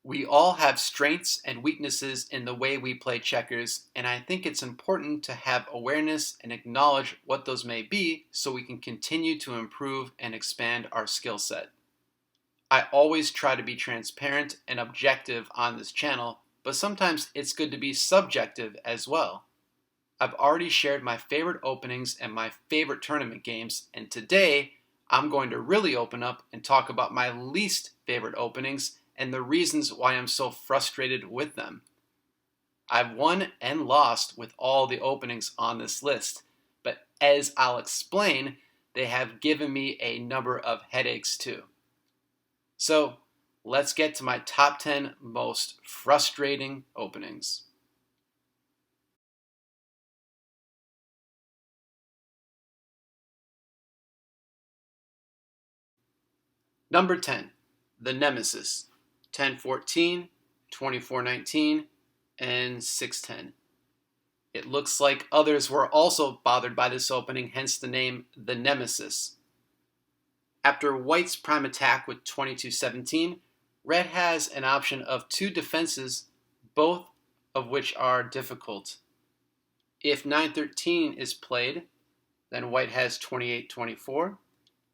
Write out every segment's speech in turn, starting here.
We all have strengths and weaknesses in the way we play checkers, and I think it's important to have awareness and acknowledge what those may be so we can continue to improve and expand our skill set. I always try to be transparent and objective on this channel, but sometimes it's good to be subjective as well. I've already shared my favorite openings and my favorite tournament games, and today I'm going to really open up and talk about my least favorite openings and the reasons why I'm so frustrated with them. I've won and lost with all the openings on this list, but as I'll explain, they have given me a number of headaches too. So let's get to my top 10 most frustrating openings. Number 10, the Nemesis, 1014, 2419, and 610. It looks like others were also bothered by this opening, hence the name the Nemesis. After White's prime attack with 2217, Red has an option of two defenses, both of which are difficult. If 913 is played, then White has 2824,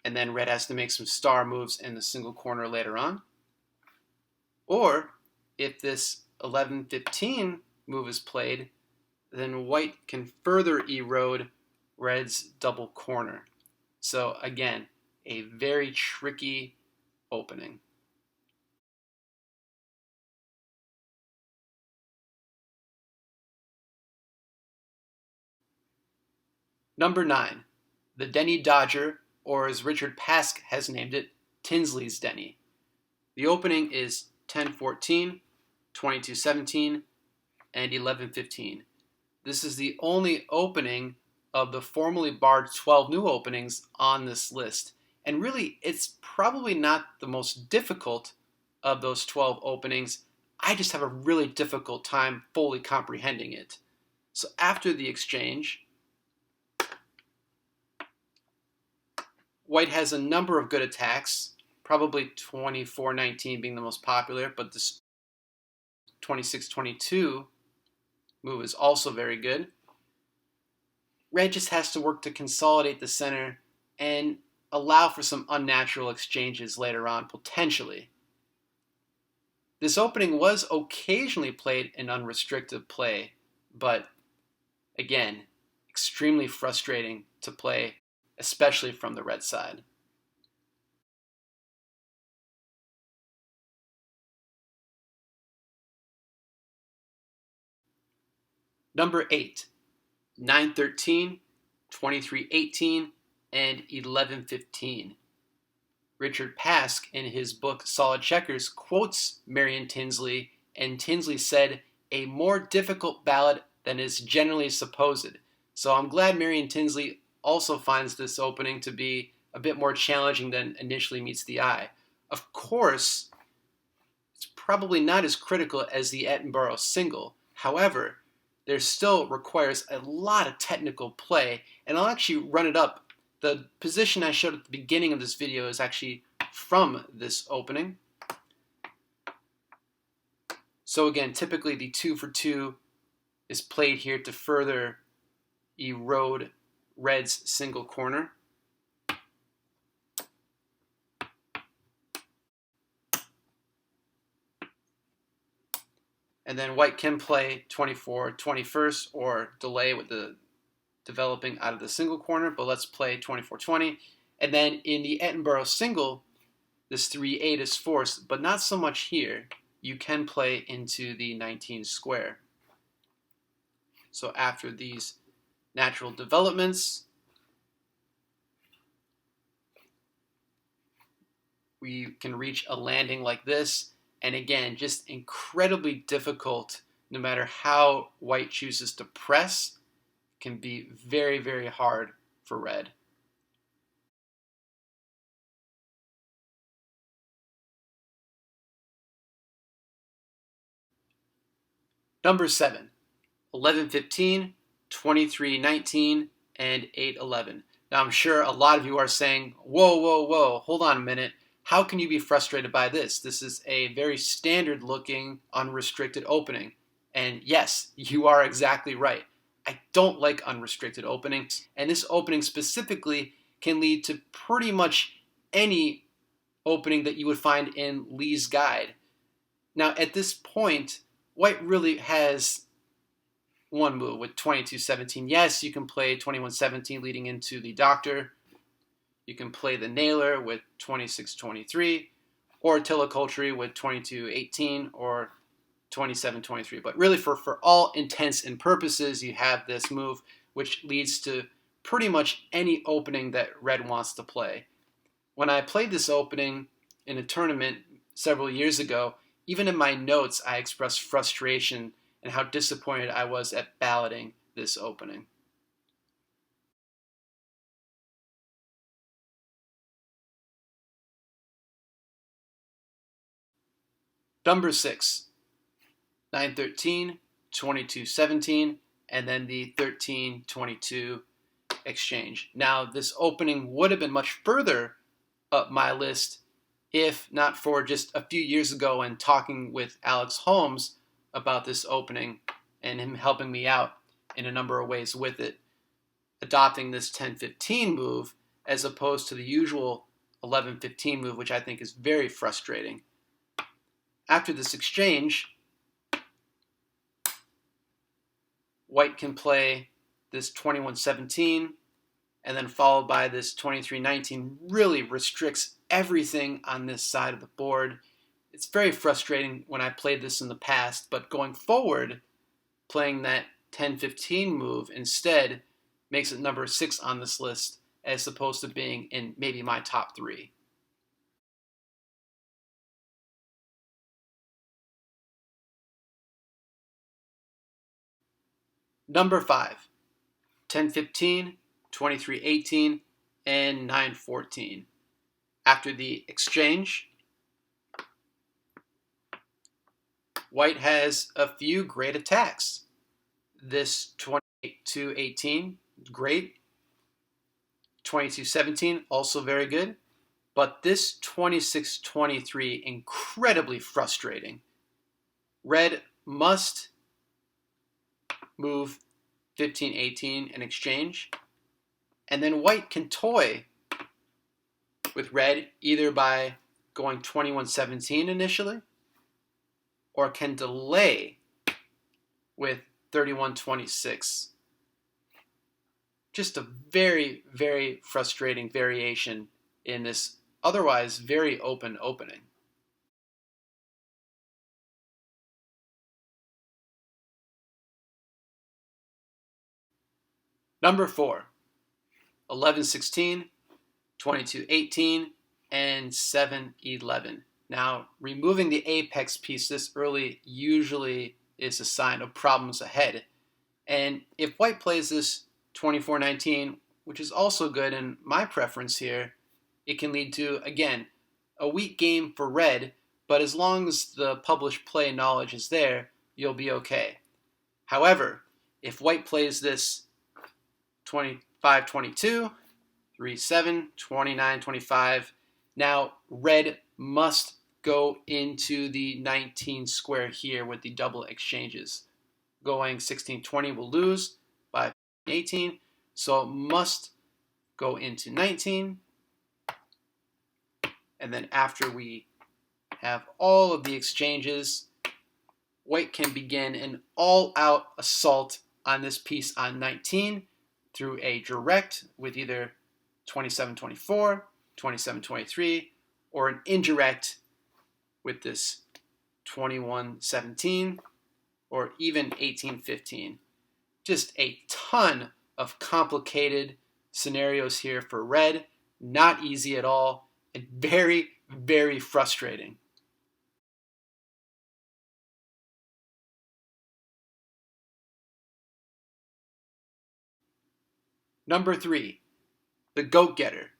and then Red has to make some star moves in the single corner later on. Or if this 1115 move is played, then White can further erode Red's double corner. So again, a very tricky opening. Number 9, the Denny Dodger, or as Richard Pask has named it, Tinsley's Denny. The opening is 1014, 2217, and 1115. This is the only opening of the formally barred 12 new openings on this list. And really, it's probably not the most difficult of those 12 openings. I just have a really difficult time fully comprehending it. So after the exchange, White has a number of good attacks, probably 2419 being the most popular, but this 2622 move is also very good. Red just has to work to consolidate the center and allow for some unnatural exchanges later on, potentially. This opening was occasionally played in unrestricted play, but again, extremely frustrating to play, especially from the red side. Number 8, 913, 2318, and 1115. Richard Pask, in his book Solid Checkers, quotes Marion Tinsley, and Tinsley said, "A more difficult ballad than is generally supposed." So I'm glad Marion Tinsley also finds this opening to be a bit more challenging than initially meets the eye. Of course, it's probably not as critical as the Edinburgh single. However, there still requires a lot of technical play, and I'll actually run it up. The position I showed at the beginning of this video is actually from this opening. So again, typically the 2 for 2 is played here to further erode Red's single corner. And then White can play 24, 21st or delay with the developing out of the single corner, but let's play 24-20. And then in the Edinburgh single, this 3-8 is forced, but not so much here. You can play into the 19 square. So after these natural developments, we can reach a landing like this. And again, just incredibly difficult, no matter how White chooses to press, can be very, very hard for Red. Number 7, 1115, 2319, and 811. Now I'm sure a lot of you are saying, whoa, whoa, whoa, hold on a minute. how can you be frustrated by this? This is a very standard looking unrestricted opening. And yes, you are exactly right. I don't like unrestricted openings. And this opening specifically can lead to pretty much any opening that you would find in Lee's guide. Now, at this point, white really has one move with 22-17. Yes, you can play 21-17 leading into the doctor. You can play the nailer with 26-23, or teleculture with 22-18 or 27-23. But really, for all intents and purposes, you have this move, which leads to pretty much any opening that red wants to play. When I played this opening in a tournament several years ago, even in my notes, I expressed frustration and how disappointed I was at balloting this opening. Number 6, 9-13, 22-17, and then the 13-22 exchange. Now, this opening would have been much further up my list if not for just a few years ago and talking with Alex Holmes about this opening and him helping me out in a number of ways with it, adopting this 10-15 move as opposed to the usual 11-15 move, which I think is very frustrating. After this exchange, white can play this 21-17 and then followed by this 23-19 really restricts everything on this side of the board. It's very frustrating when I played this in the past, but going forward, playing that 10-15 move instead makes it number 6 on this list as opposed to being in maybe my top 3. Number 5, 10-15, 23-18, and 9-14. After the exchange, white has a few great attacks. This 28-18, great. 22-17, also very good. But this 26-23, incredibly frustrating. Red must move 15-18 in exchange. And then white can toy with red either by going 21-17 initially or can delay with 31-26. Just a very, very frustrating variation in this otherwise very open opening. Number 4, 11-16, 22-18, and 7-11. Now, removing the apex piece this early usually is a sign of problems ahead. And if white plays this 24-19, which is also good in my preference here, it can lead to, again, a weak game for red, but as long as the published play knowledge is there, you'll be okay. However, if white plays this 25-22, 3-7, 29-25, now red must go into the 19 square here with the double exchanges. Going 16-20 will lose by 18, so it must go into 19. And then after we have all of the exchanges, white can begin an all-out assault on this piece on 19 through a direct with either 27-24, 27-23, or an indirect with this 21-17 or even 18-15. Just a ton of complicated scenarios here for red. Not easy at all and very, very frustrating. Number 3, the Goat Getter,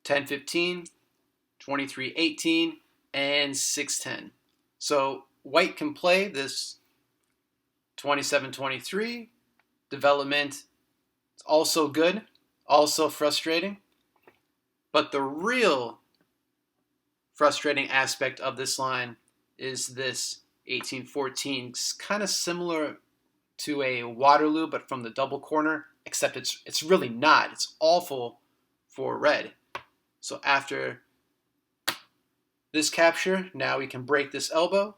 10-15, 23-18, and 6-10. So white can play this 27-23 development. It's also good, also frustrating. But the real frustrating aspect of this line is this 1814. It's kind of similar to a Waterloo, but from the double corner, except it's really not. It's awful for red. So after this capture, now we can break this elbow.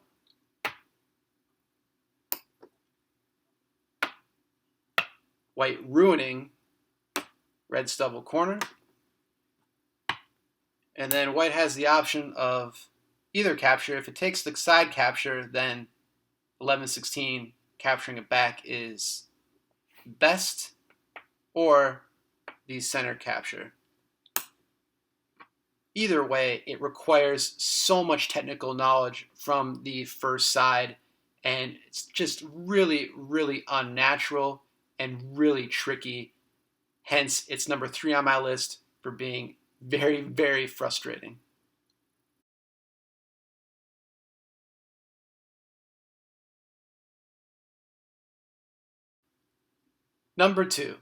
White ruining red's double corner. And then white has the option of either capture. If it takes the side capture, then 11-16 capturing it back is best, or the center capture. Either way, it requires so much technical knowledge from the first side, and it's just really, really unnatural and really tricky. Hence, it's number 3 on my list for being very, very frustrating. Number 2,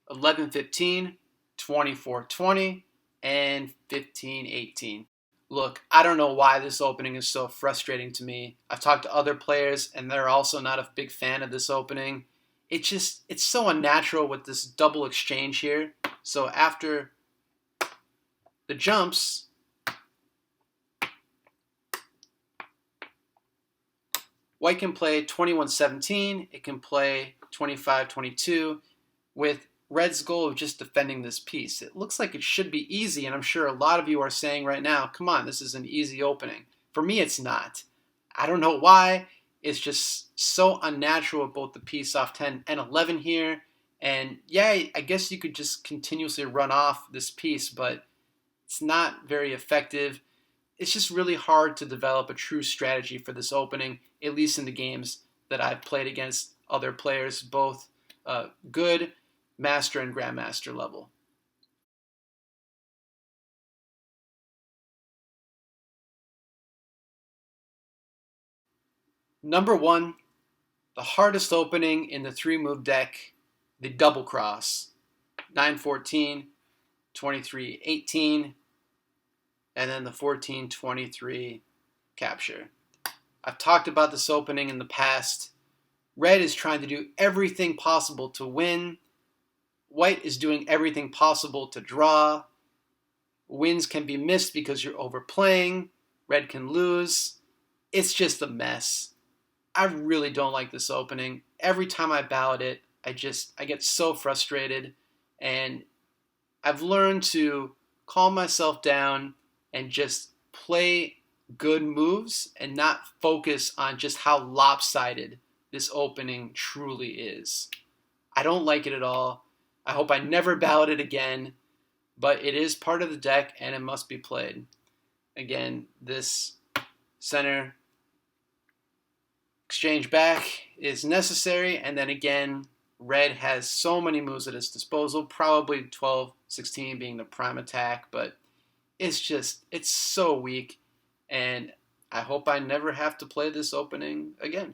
11-15, 24-20, and 15-18. Look, I don't know why this opening is so frustrating to me. I've talked to other players, and they're also not a big fan of this opening. It's so unnatural with this double exchange here. So after the jumps, white can play 21-17. It can play 25-22 with red's goal of just defending this piece. It looks like it should be easy, and I'm sure a lot of you are saying right now, come on, this is an easy opening. For me, it's not. I don't know why. It's just so unnatural with both the piece off 10 and 11 here. And yeah, I guess you could just continuously run off this piece, but it's not very effective. It's just really hard to develop a true strategy for this opening, at least in the games that I've played against other players, both good master and grandmaster level. Number 1, the hardest opening in the 3-move deck, the double cross. 9-14, 23-18, and then the 14-23 capture. I've talked about this opening in the past. Red is trying to do everything possible to win. White is doing everything possible to draw. Wins can be missed because you're overplaying. Red can lose. It's just a mess. I really don't like this opening. Every time I ballot it, I get so frustrated, and I've learned to calm myself down and just play good moves and not focus on just how lopsided this opening truly is. I don't like it at all. I hope I never ballot it again, but it is part of the deck and it must be played. Again, this center exchange back is necessary, and then again, red has so many moves at its disposal, probably 12-16 being the prime attack, but it's so weak, and I hope I never have to play this opening again.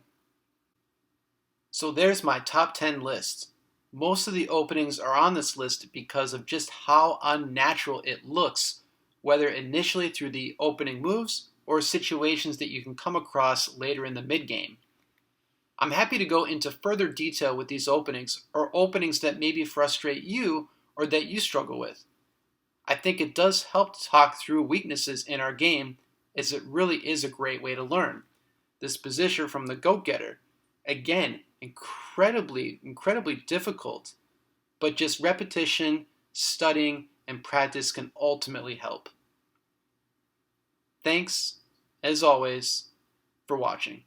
So there's my top 10 list. Most of the openings are on this list because of just how unnatural it looks, whether initially through the opening moves or situations that you can come across later in the mid-game. I'm happy to go into further detail with these openings, or openings that maybe frustrate you or that you struggle with. I think it does help to talk through weaknesses in our game, as it really is a great way to learn. This position from the goat getter, again, incredibly difficult, but just repetition, studying, and practice can ultimately help. Thanks, as always, for watching.